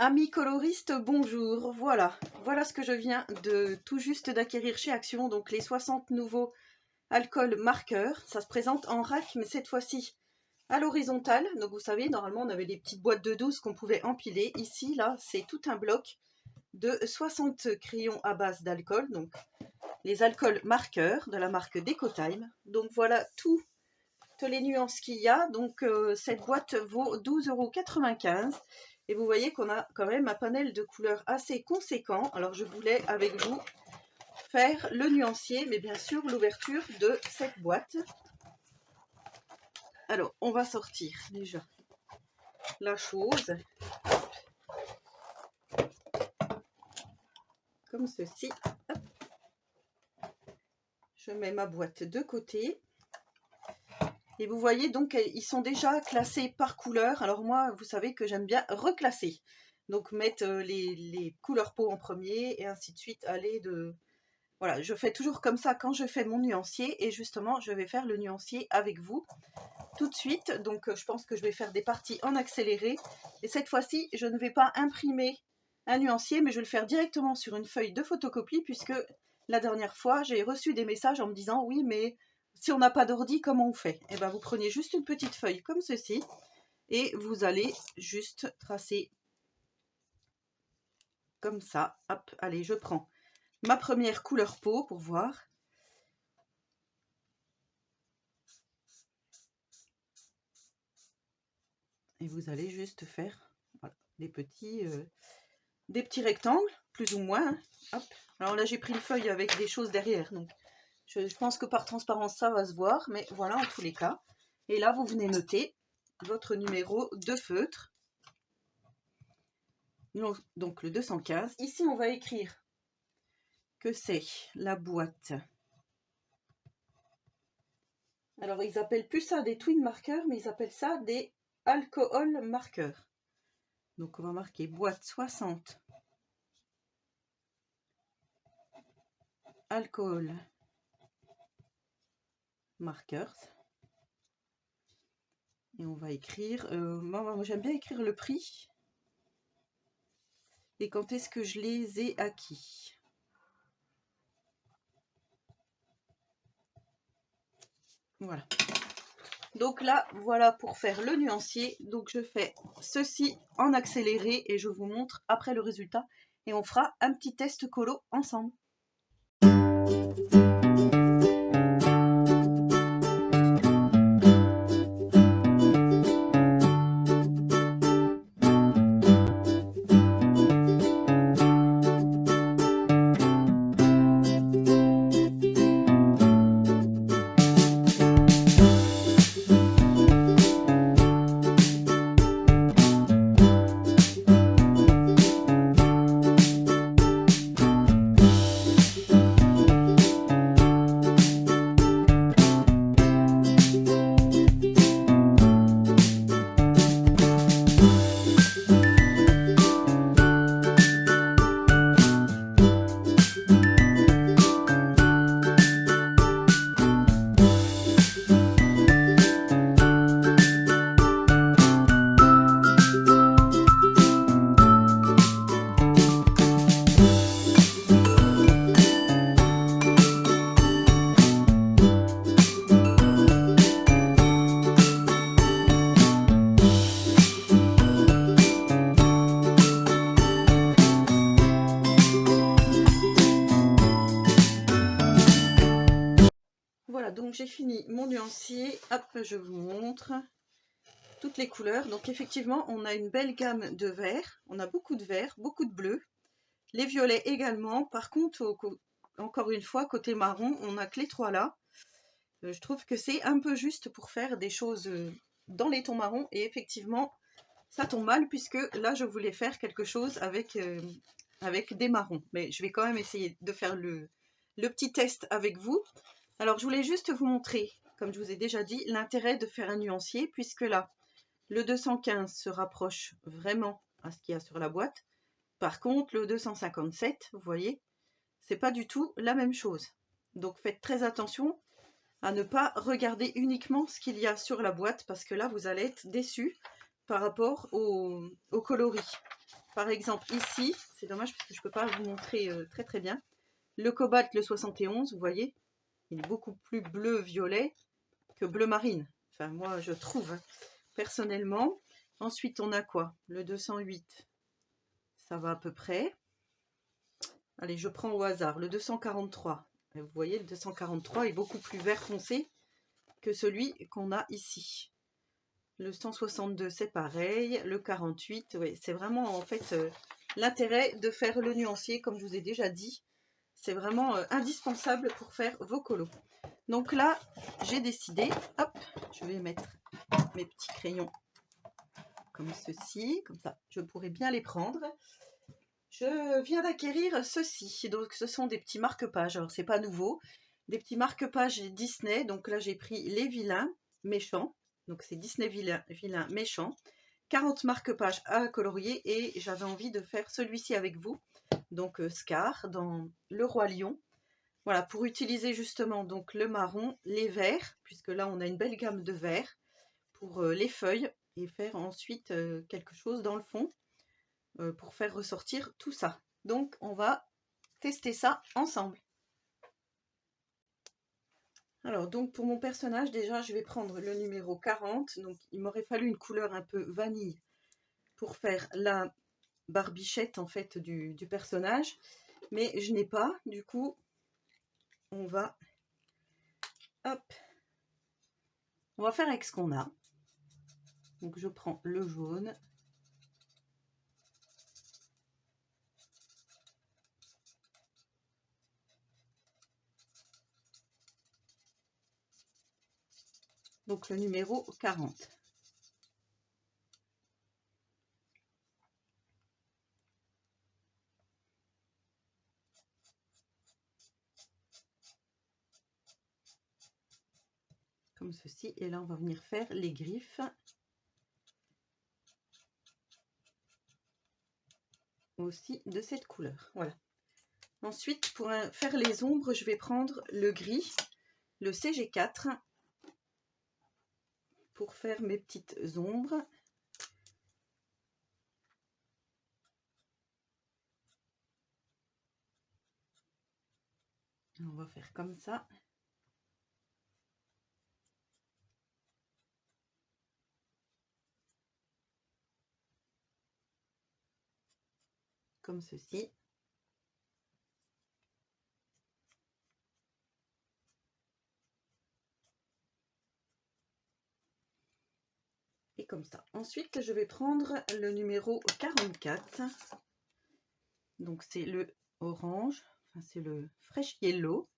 Amis coloristes, bonjour. Voilà ce que je viens de tout juste d'acquérir chez Action. Donc les 60 nouveaux alcools marqueurs. Ça se présente en rack, mais cette fois-ci à l'horizontale. Donc vous savez, normalement on avait des petites boîtes de 12 qu'on pouvait empiler. Ici, là, c'est tout un bloc de 60 crayons à base d'alcool. Donc les alcools marqueurs de la marque Decotime. Donc voilà toutes les nuances qu'il y a. Donc cette boîte vaut 12,95 €. Et vous voyez qu'on a quand même un panel de couleurs assez conséquent. Alors je voulais avec vous faire le nuancier, mais bien sûr l'ouverture de cette boîte. Alors on va sortir déjà la chose comme ceci. Hop. Je mets ma boîte de côté. Et vous voyez donc ils sont déjà classés par couleur. Alors moi, vous savez que j'aime bien reclasser. Donc mettre les couleurs peau en premier et ainsi de suite. Aller de... Voilà, je fais toujours comme ça quand je fais mon nuancier. Et justement, je vais faire le nuancier avec vous tout de suite. Donc je pense que je vais faire des parties en accéléré. Et cette fois-ci, je ne vais pas imprimer un nuancier, mais je vais le faire directement sur une feuille de photocopie, puisque la dernière fois, j'ai reçu des messages en me disant « Oui, mais si on n'a pas d'ordi, comment on fait ?» Et bien, vous prenez juste une petite feuille comme ceci et vous allez juste tracer comme ça. Hop, allez, je prends ma première couleur peau pour voir. Et vous allez juste faire voilà, des petits rectangles, plus ou moins. Hein. Hop. Alors là, j'ai pris une feuille avec des choses derrière, donc je pense que par transparence, ça va se voir, mais voilà, en tous les cas. Et là, vous venez noter votre numéro de feutre. Donc le 215. Ici, on va écrire que c'est la boîte. Alors, ils appellent plus ça des twin markers, mais ils appellent ça des alcool markers. Donc, on va marquer boîte 60 alcool markers. Et on va écrire, moi j'aime bien écrire le prix et quand est-ce que je les ai acquis. Voilà. Donc là, voilà pour faire le nuancier. Donc je fais ceci en accéléré et je vous montre après le résultat. Et on fera un petit test colo ensemble. Voilà, donc j'ai fini mon nuancier. Hop, je vous montre toutes les couleurs. Donc effectivement, on a une belle gamme de verts. On a beaucoup de verts, beaucoup de bleus. Les violets également. Par contre, encore une fois, côté marron, on n'a que les trois là. Je trouve que c'est un peu juste pour faire des choses dans les tons marrons. Et effectivement, ça tombe mal puisque là, je voulais faire quelque chose avec des marrons. Mais je vais quand même essayer de faire le petit test avec vous. Alors, je voulais juste vous montrer, comme je vous ai déjà dit, l'intérêt de faire un nuancier, puisque là, le 215 se rapproche vraiment à ce qu'il y a sur la boîte. Par contre, le 257, vous voyez, c'est pas du tout la même chose. Donc, faites très attention à ne pas regarder uniquement ce qu'il y a sur la boîte, parce que là, vous allez être déçus par rapport au coloris. Par exemple ici, c'est dommage parce que je ne peux pas vous montrer très très bien. Le cobalt, le 71, vous voyez, il est beaucoup plus bleu-violet que bleu marine. Enfin moi je trouve, hein, personnellement. Ensuite on a quoi? Le 208, ça va à peu près. Allez, je prends au hasard. Le 243, vous voyez, le 243 est beaucoup plus vert foncé que celui qu'on a ici. Le 162, c'est pareil. Le 48, oui, c'est vraiment en fait l'intérêt de faire le nuancier, comme je vous ai déjà dit. C'est vraiment indispensable pour faire vos colos. Donc là, j'ai décidé, hop, je vais mettre mes petits crayons comme ceci, comme ça, je pourrais bien les prendre. Je viens d'acquérir ceci, donc ce sont des petits marque-pages, alors c'est pas nouveau, des petits marque-pages Disney, donc là j'ai pris les vilains méchants, donc c'est Disney vilain méchant, 40 marque-pages à colorier et j'avais envie de faire celui-ci avec vous, donc Scar dans Le Roi Lion. Voilà, pour utiliser justement donc le marron, les verts, puisque là on a une belle gamme de verts pour les feuilles et faire ensuite quelque chose dans le fond pour faire ressortir tout ça. Donc on va tester ça ensemble. Alors donc pour mon personnage déjà je vais prendre le numéro 40, donc il m'aurait fallu une couleur un peu vanille pour faire la barbichette en fait du personnage, mais je n'ai pas, du coup on va hop, on va faire avec ce qu'on a. Donc je prends le jaune, donc le numéro 40. Comme ceci, et là on va venir faire les griffes aussi de cette couleur. Voilà. Ensuite, pour faire les ombres, je vais prendre le gris, le CG4, pour faire mes petites ombres. On va faire comme ça. Comme ceci. Et comme ça. Ensuite, je vais prendre le numéro 44. Donc, c'est le orange. Enfin, c'est le fresh yellow.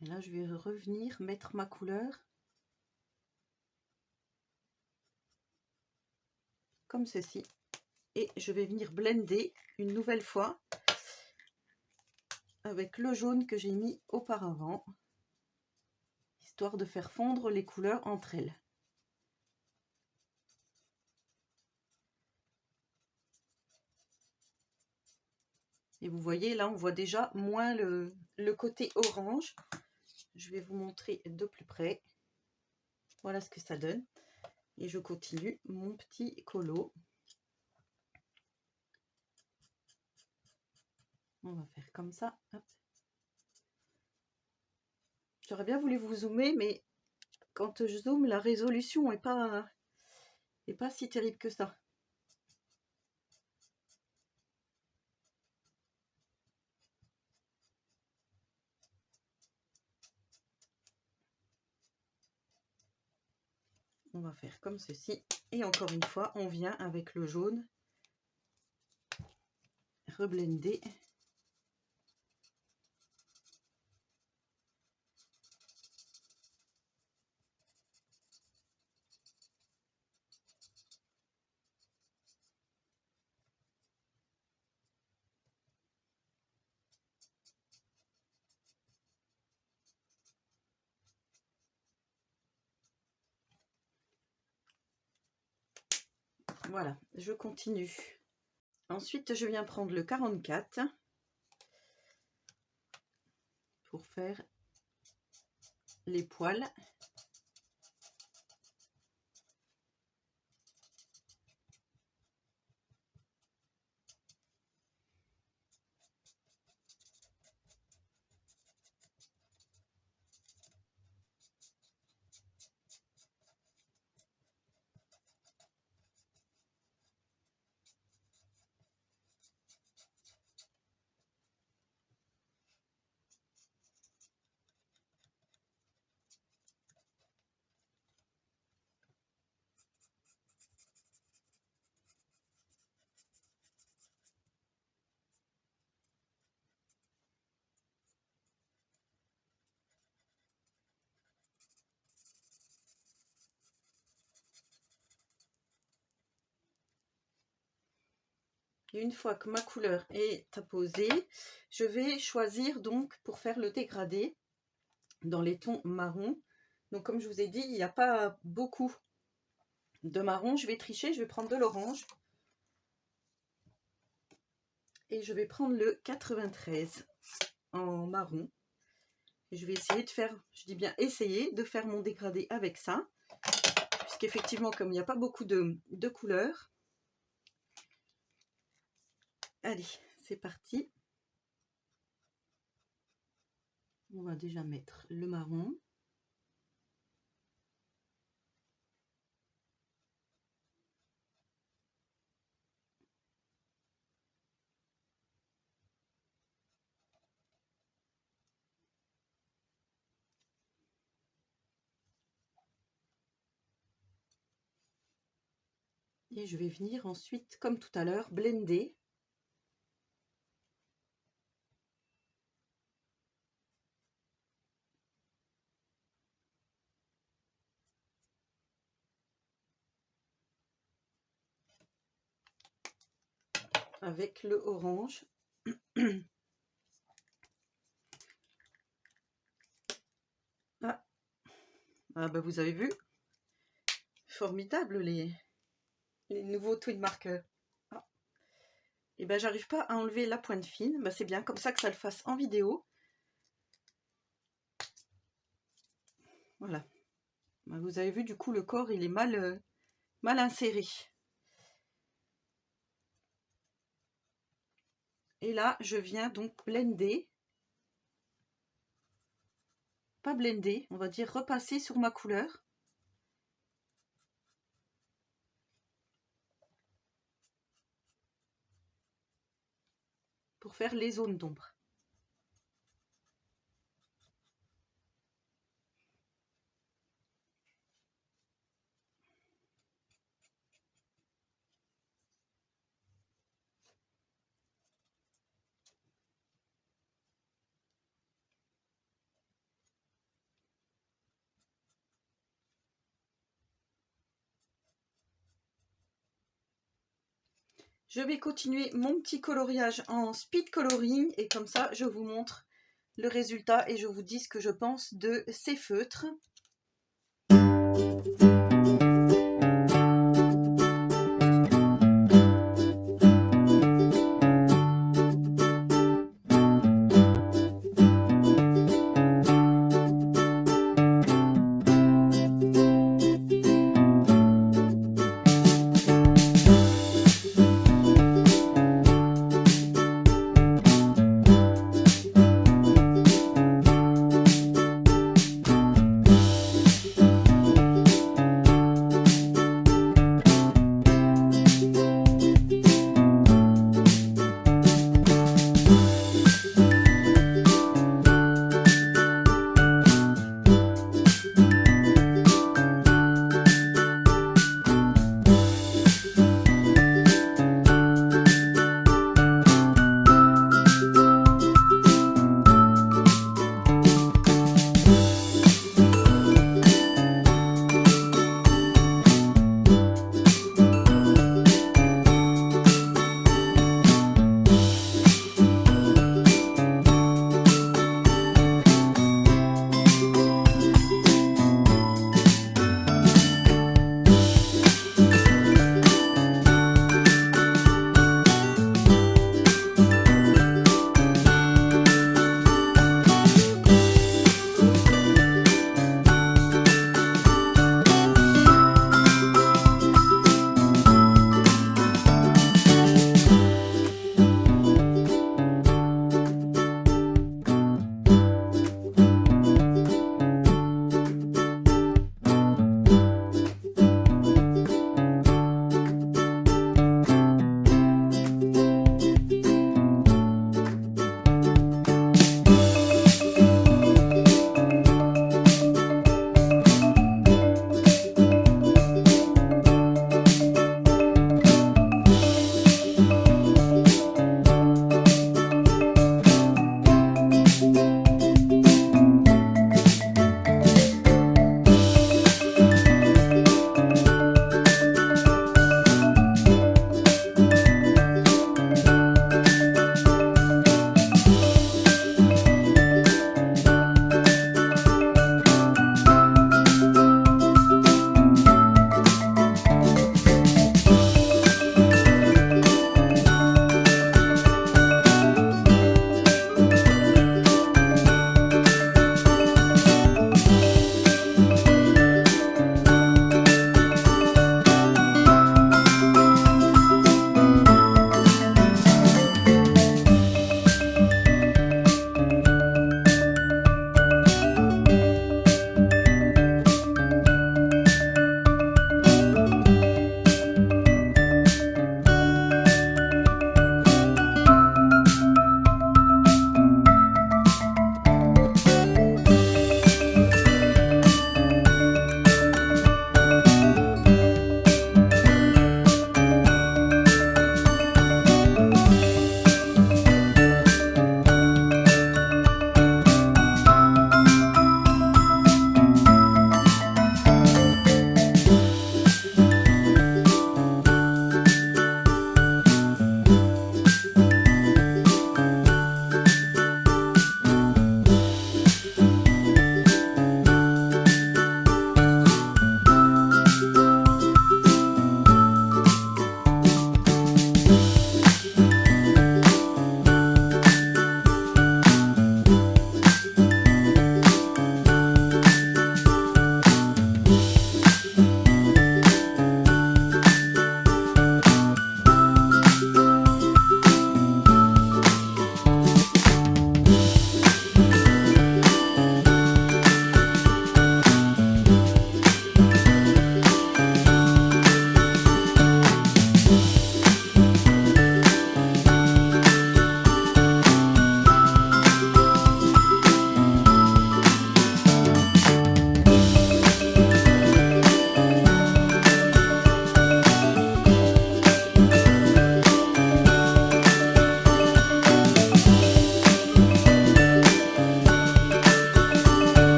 Et là, je vais revenir mettre ma couleur. Comme ceci. Et je vais venir blender une nouvelle fois avec le jaune que j'ai mis auparavant, histoire de faire fondre les couleurs entre elles. Et vous voyez, là, on voit déjà moins le côté orange. Je vais vous montrer de plus près. Voilà ce que ça donne. Et je continue mon petit colo. On va faire comme ça. J'aurais bien voulu vous zoomer, mais quand je zoome, la résolution n'est pas si terrible que ça. On va faire comme ceci. Et encore une fois, on vient avec le jaune reblender. Voilà, je continue. Ensuite, je viens prendre le 44 pour faire les poils. Et une fois que ma couleur est apposée, je vais choisir donc pour faire le dégradé dans les tons marron. Donc comme je vous ai dit, il n'y a pas beaucoup de marron. Je vais tricher, je vais prendre de l'orange. Et je vais prendre le 93 en marron. Et je vais essayer de faire, je dis bien essayer, de faire mon dégradé avec ça. Puisqu'effectivement, comme il n'y a pas beaucoup de couleurs. Allez, c'est parti. On va déjà mettre le marron. Et je vais venir ensuite, comme tout à l'heure, blender. Avec le orange. Ah bah vous avez vu, formidable les nouveaux twin markers. Ah. Et ben j'arrive pas à enlever la pointe fine, bah, c'est bien comme ça que ça le fasse en vidéo. Voilà. Bah, vous avez vu, du coup le corps il est mal inséré. Et là je viens donc blender. Pas blender, on va dire repasser sur ma couleur. Pour faire les zones d'ombre. Je vais continuer mon petit coloriage en speed coloring et comme ça je vous montre le résultat et je vous dis ce que je pense de ces feutres.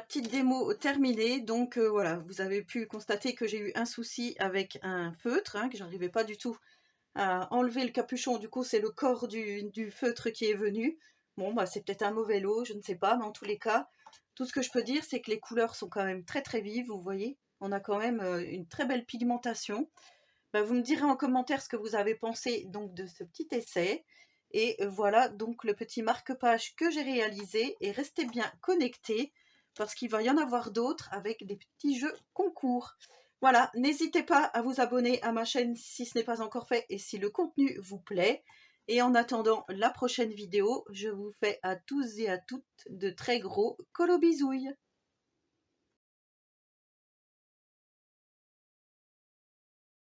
petite démo terminée. Donc voilà, vous avez pu constater que j'ai eu un souci avec un feutre, hein, que j'arrivais pas du tout à enlever le capuchon. Du coup, c'est le corps du feutre qui est venu. Bon, bah c'est peut-être un mauvais lot, je ne sais pas, mais en tous les cas, tout ce que je peux dire, c'est que les couleurs sont quand même très très vives, vous voyez. On a quand même une très belle pigmentation. Bah, vous me direz en commentaire ce que vous avez pensé donc de ce petit essai. Et voilà donc le petit marque-page que j'ai réalisé. Et restez bien connectés parce qu'il va y en avoir d'autres avec des petits jeux concours. Voilà, n'hésitez pas à vous abonner à ma chaîne si ce n'est pas encore fait et si le contenu vous plaît. Et en attendant la prochaine vidéo, je vous fais à tous et à toutes de très gros colobisouilles.